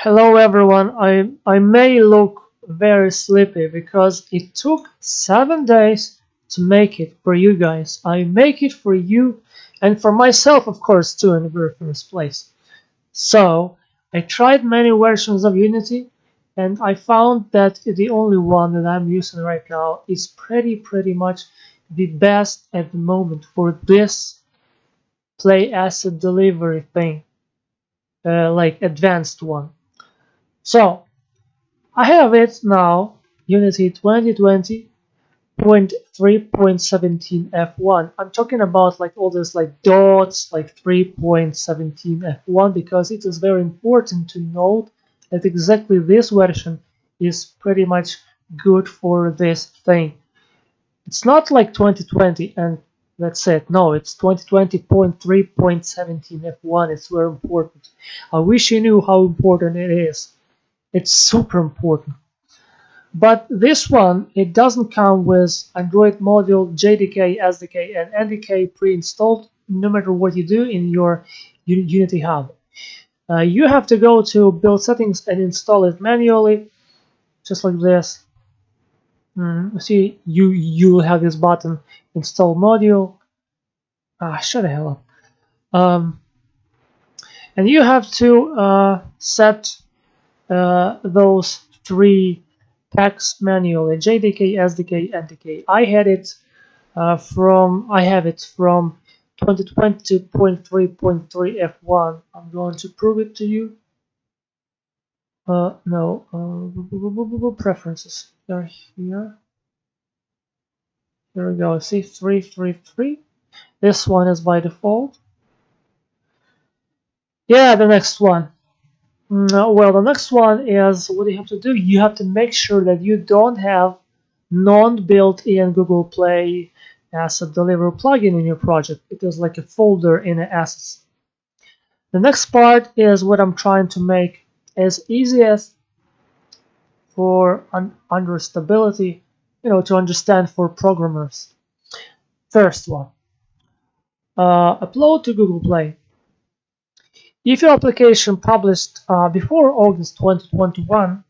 Hello everyone. I may look very sleepy because it took 7 days to make it for you guys. I make it for you and for myself, of course, too, in the very first place. So I tried many versions of Unity, and I found that the only one that I'm using right now is pretty much the best at the moment for this play asset delivery thing, like advanced one. So I have it now, Unity 2020.3.17 F1. I'm talking about like all this like dots, like 3.17 F1, because it is very important to note that exactly this version is pretty much good for this thing. It's not like 2020 and that's it. No, it's 2020.3.17 F1. It's very important. I wish you knew how important it is. It's super important. But this one, it doesn't come with Android module, JDK, SDK, and NDK pre-installed, no matter what you do in your Unity Hub. You have to go to build settings and install it manually, just like this. See, you have this button, install module. Shut the hell up. And you have to set those three packs manually: JDK, SDK, NDK. I have it from 2020.3.3 F1. I'm going to prove it to you. No, preferences. They're here. Here we go. See, 333. This one is by default. Yeah, the next one. Well, the next one is what you have to do. You have to make sure that you don't have non-built-in Google Play Asset Delivery plugin in your project. It is like a folder in the assets. The next part is what I'm trying to make as easy as for under stability, to understand for programmers. First one, upload to Google Play. If your application published before August 2021,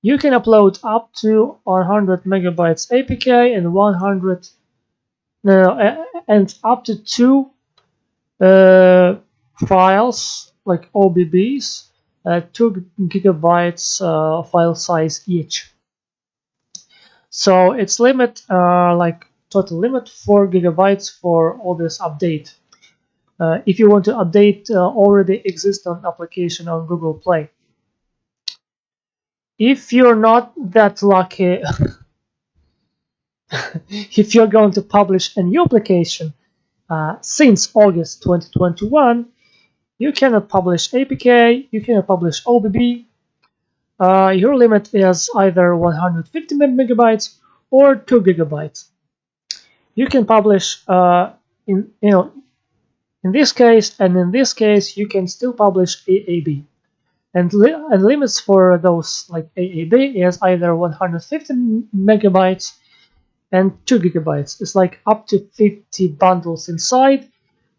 you can upload up to 100 megabytes APK and 100 and up to two files like OBBs, 2 gigabytes file size each. So its limit, like total limit, 4 gigabytes for all this update. If you want to update already existing application on Google Play. If you're not that lucky, if you're going to publish a new application since August 2021, you cannot publish APK, you cannot publish OBB. Your limit is either 150 megabytes or 2 gigabytes. You can publish in this case, and in this case, you can still publish AAB. And limits for those like AAB is either 150 megabytes and 2 gigabytes. It's like up to 50 bundles inside.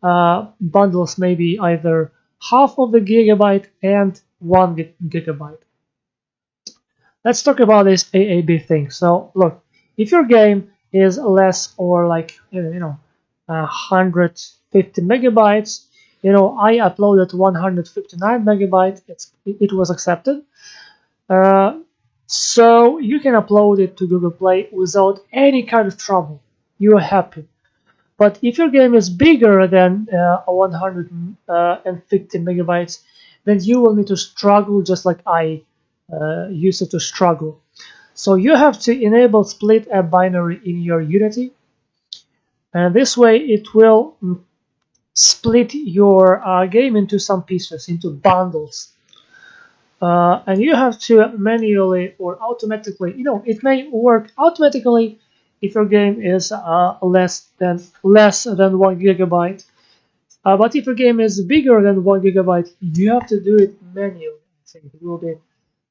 Bundles may be either half of the gigabyte and 1 gigabyte. Let's talk about this AAB thing. So look, if your game is less or like 150 megabytes, I uploaded 159 megabytes. It was accepted. So you can upload it to Google Play without any kind of trouble. You're happy. But if your game is bigger than 150 megabytes, then you will need to struggle just like I used to struggle. So you have to enable split app binary in your Unity, and this way it will split your game into some pieces, into bundles. And you have to manually or automatically, it may work automatically if your game is less than 1 gigabyte. But if your game is bigger than 1 gigabyte, you have to do it manually. I think it will be a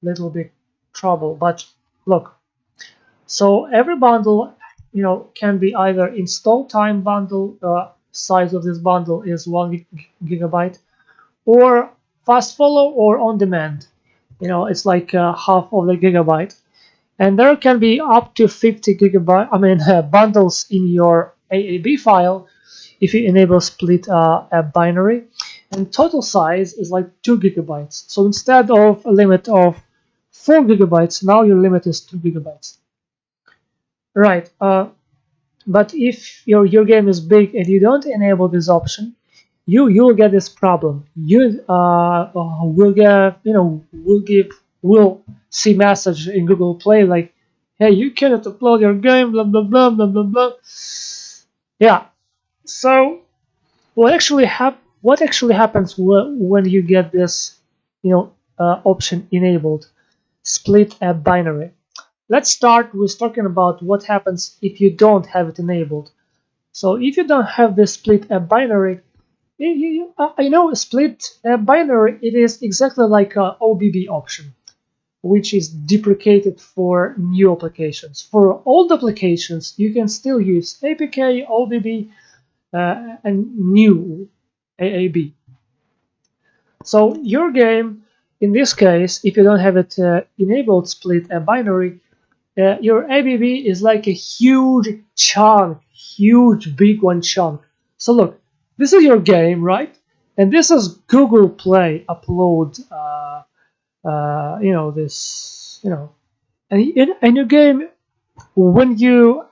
little bit trouble. But look, so every bundle, can be either install time bundle, size of this bundle is 1 gigabyte, or fast follow or on demand. it's like half of the gigabyte. And there can be up to 50 gigabyte, bundles in your AAB file if you enable split a binary. And total size is like 2 gigabytes. So instead of a limit of 4 gigabytes, now your limit is 2 gigabytes. Right. But if your game is big and you don't enable this option, you'll get this problem. You will get will see message in Google Play like, hey, you cannot upload your game, blah blah blah blah blah blah. Yeah. So what actually happens when you get this option enabled, split a binary? Let's start with talking about what happens if you don't have it enabled. So if you don't have this split a binary, split a binary, it is exactly like a OBB option, which is deprecated for new applications. For old applications, you can still use APK, OBB, and new AAB. So your game, in this case, if you don't have it enabled split a binary, your ABB is like a huge chunk, huge big one chunk. So look, this is your game, right? And this is Google Play upload, and your game, when you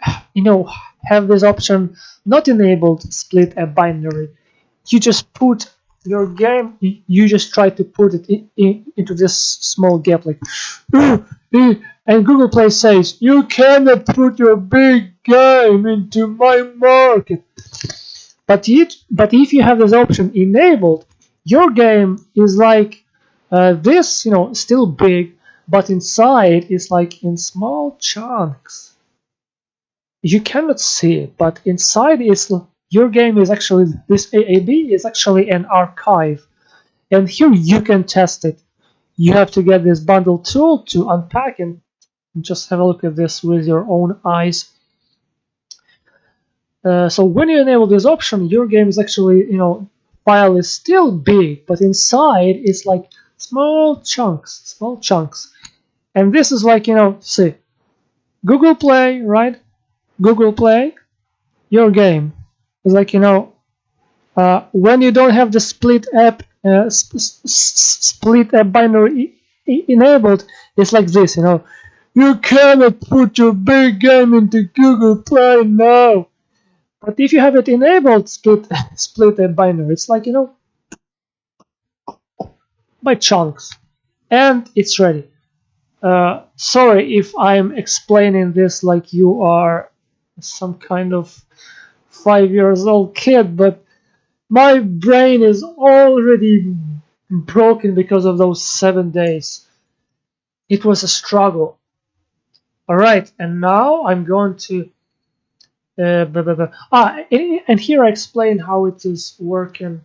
have this option not enabled split a binary, you just put your game, you just try to put it into this small gap, like, and Google Play says you cannot put your big game into my market. But if you have this option enabled, your game is like this, still big, but inside is like in small chunks. You cannot see it, but inside is your game is actually, this AAB is actually an archive, and here you can test it. You have to get this bundle tool to unpack and just have a look at this with your own eyes. So when you enable this option, your game is actually, file is still big, but inside is like small chunks, and this is like, see, Google Play, right? Google Play, your game is like, when you don't have the split app binary enabled, it's like this, you cannot put your big game into Google Play now. But if you have it enabled, split a binary, it's like, by chunks, and it's ready. Sorry if I'm explaining this like you are some kind of 5-year-old kid, but my brain is already broken because of those 7 days. It was a struggle. All right, and now I'm going to and here I explain how it is working,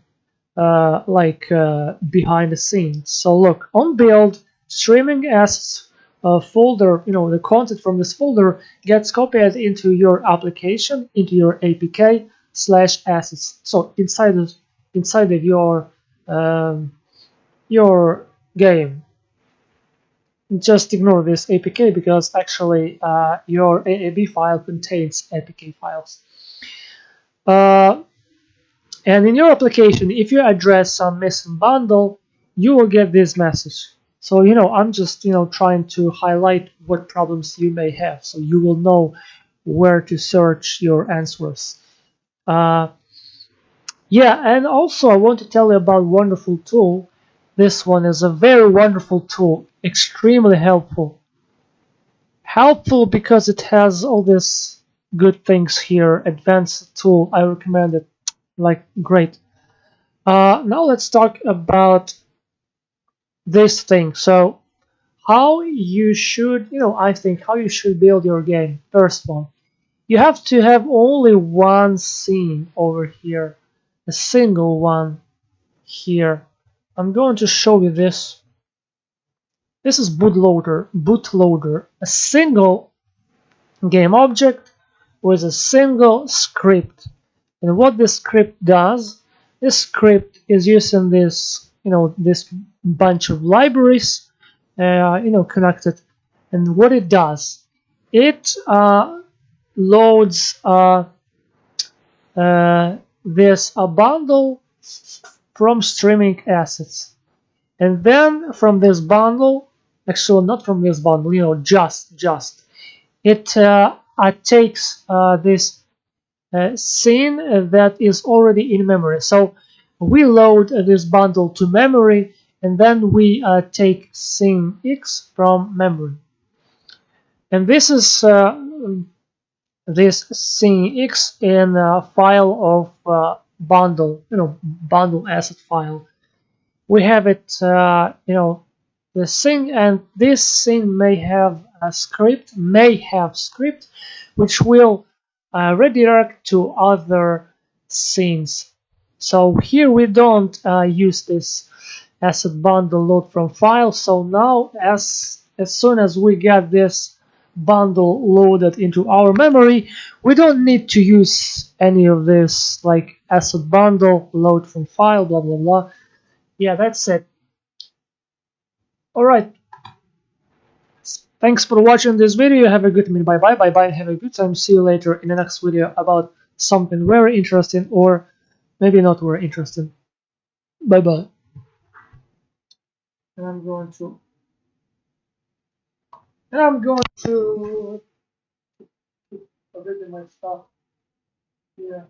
behind the scenes. So look, on build, streaming assets folder, the content from this folder gets copied into your application, into your APK/assets. So inside of your game. Just ignore this APK because actually your AAB file contains APK files. And in your application, if you address some missing bundle, you will get this message. So, I'm just, trying to highlight what problems you may have, so you will know where to search your answers. Yeah, and also I want to tell you about a wonderful tool. This one is a very wonderful tool, extremely helpful. Helpful because it has all these good things here. Advanced tool, I recommend it. Like, great. Now let's talk about this thing. So how you should, I think how you should build your game. First one, you have to have only one scene over here, a single one here. I'm going to show you this. This is bootloader, a single game object with a single script. And what this script does, this script is using this, this bunch of libraries connected. And what it does, it loads this bundle from streaming assets. And then from this bundle, actually not from this bundle, just it takes this scene that is already in memory. So we load this bundle to memory, and then we take scene X from memory. And this is this scene X in a file of bundle, bundle asset file. We have it, the thing, and this thing may have script, which will redirect to other scenes. So here we don't use this asset bundle load from file. So now, as soon as we get this bundle loaded into our memory, we don't need to use any of this like asset bundle load from file, blah blah blah. Yeah, that's it. All right. Thanks for watching this video. Have a good time. Bye bye. Bye bye. Have a good time. See you later in the next video about something very interesting or maybe not very interesting. Bye bye. And I'm going to update my stuff. Yeah.